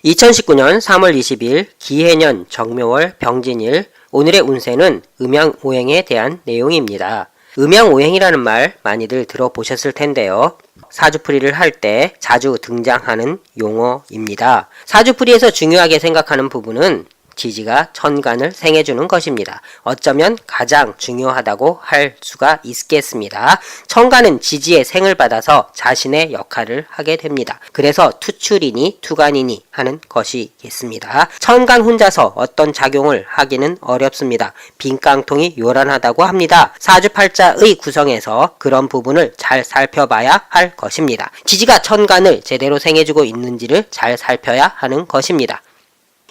2019년 3월 20일 기해년 정묘월 병진일. 오늘의 운세는 음양오행에 대한 내용입니다. 음양오행이라는 말 많이들 들어보셨을 텐데요. 사주풀이를 할 때 자주 등장하는 용어입니다. 사주풀이에서 중요하게 생각하는 부분은 지지가 천간을 생해주는 것입니다. 어쩌면 가장 중요하다고 할 수가 있겠습니다. 천간은 지지의 생을 받아서 자신의 역할을 하게 됩니다. 그래서 투출이니 투간이니 하는 것이겠습니다. 천간 혼자서 어떤 작용을 하기는 어렵습니다. 빈깡통이 요란하다고 합니다. 사주팔자의 구성에서 그런 부분을 잘 살펴봐야 할 것입니다. 지지가 천간을 제대로 생해주고 있는지를 잘 살펴야 하는 것입니다.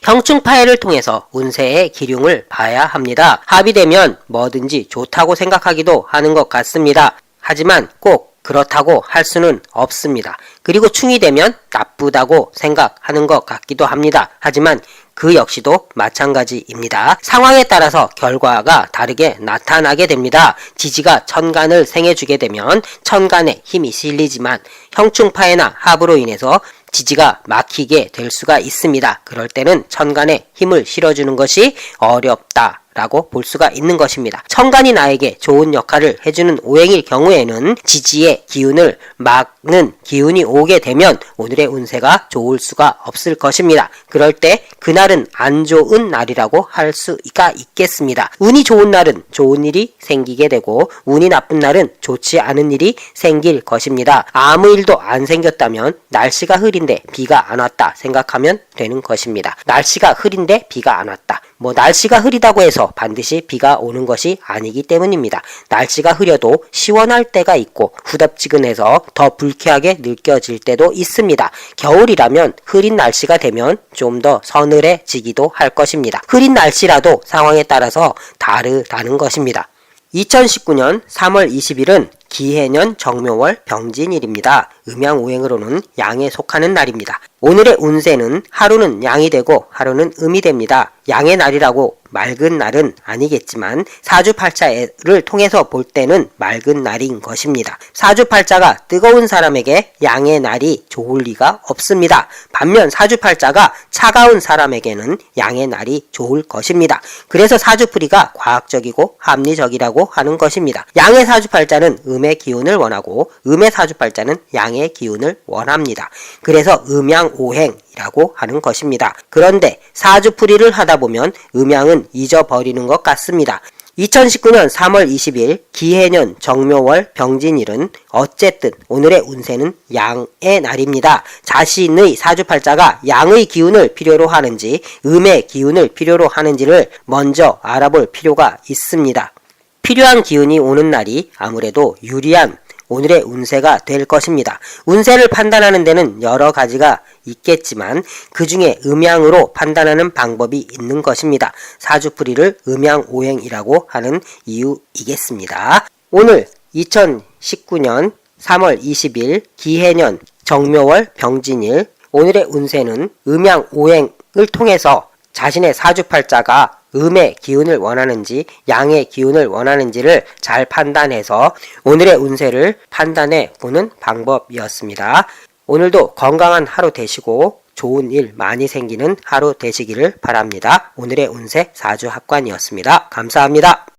형충파해를 통해서 운세의 기륭을 봐야 합니다. 합이 되면 뭐든지 좋다고 생각하기도 하는 것 같습니다. 하지만 꼭 그렇다고 할 수는 없습니다. 그리고 충이 되면 나쁘다고 생각하는 것 같기도 합니다. 하지만 그 역시도 마찬가지입니다. 상황에 따라서 결과가 다르게 나타나게 됩니다. 지지가 천간을 생해주게 되면 천간에 힘이 실리지만 형충파해나 합으로 인해서 지지가 막히게 될 수가 있습니다. 그럴 때는 천간에 힘을 실어주는 것이 어렵다 라고 볼 수가 있는 것입니다. 천간이 나에게 좋은 역할을 해주는 오행일 경우에는 지지의 기운을 막는 기운이 오게 되면 오늘의 운세가 좋을 수가 없을 것입니다. 그럴 때 그날은 안 좋은 날이라고 할 수가 있겠습니다. 운이 좋은 날은 좋은 일이 생기게 되고 운이 나쁜 날은 좋지 않은 일이 생길 것입니다. 아무 일도 안 생겼다면 날씨가 흐린데 비가 안 왔다 생각하면 되는 것입니다. 날씨가 흐린데 비가 안 왔다. 날씨가 흐리다고 해서 반드시 비가 오는 것이 아니기 때문입니다. 날씨가 흐려도 시원할 때가 있고 후덥지근해서 더 불쾌하게 느껴질 때도 있습니다. 겨울이라면 흐린 날씨가 되면 좀 더 서늘해지기도 할 것입니다. 흐린 날씨라도 상황에 따라서 다르다는 것입니다. 2019년 3월 20일은 기해년 정묘월 병진일입니다. 음양오행으로는 양에 속하는 날입니다. 오늘의 운세는 하루는 양이 되고 하루는 음이 됩니다. 양의 날이라고 맑은 날은 아니겠지만 사주팔자를 통해서 볼 때는 맑은 날인 것입니다. 사주팔자가 뜨거운 사람에게 양의 날이 좋을 리가 없습니다. 반면 사주팔자가 차가운 사람에게는 양의 날이 좋을 것입니다. 그래서 사주풀이가 과학적이고 합리적이라고 하는 것입니다. 양의 사주팔자는 음의 기운을 원하고 음의 사주팔자는 양의 기운을 원합니다. 그래서 음양오행이라고 하는 것입니다. 그런데 사주풀이를 하다 보면 음양은 잊어버리는 것 같습니다. 2019년 3월 20일 기해년 정묘월 병진일은 어쨌든 오늘의 운세는 양의 날입니다. 자신의 사주팔자가 양의 기운을 필요로 하는지 음의 기운을 필요로 하는지를 먼저 알아볼 필요가 있습니다. 필요한 기운이 오는 날이 아무래도 유리한 오늘의 운세가 될 것입니다. 운세를 판단하는 데는 여러 가지가 있겠지만 그 중에 음양으로 판단하는 방법이 있는 것입니다. 사주풀이를 음양오행이라고 하는 이유이겠습니다. 오늘 2019년 3월 20일 기해년 정묘월 병진일. 오늘의 운세는 음양오행을 통해서 자신의 사주팔자가 음의 기운을 원하는지 양의 기운을 원하는지를 잘 판단해서 오늘의 운세를 판단해 보는 방법이었습니다. 오늘도 건강한 하루 되시고 좋은 일 많이 생기는 하루 되시기를 바랍니다. 오늘의 운세 사주합관이었습니다. 감사합니다.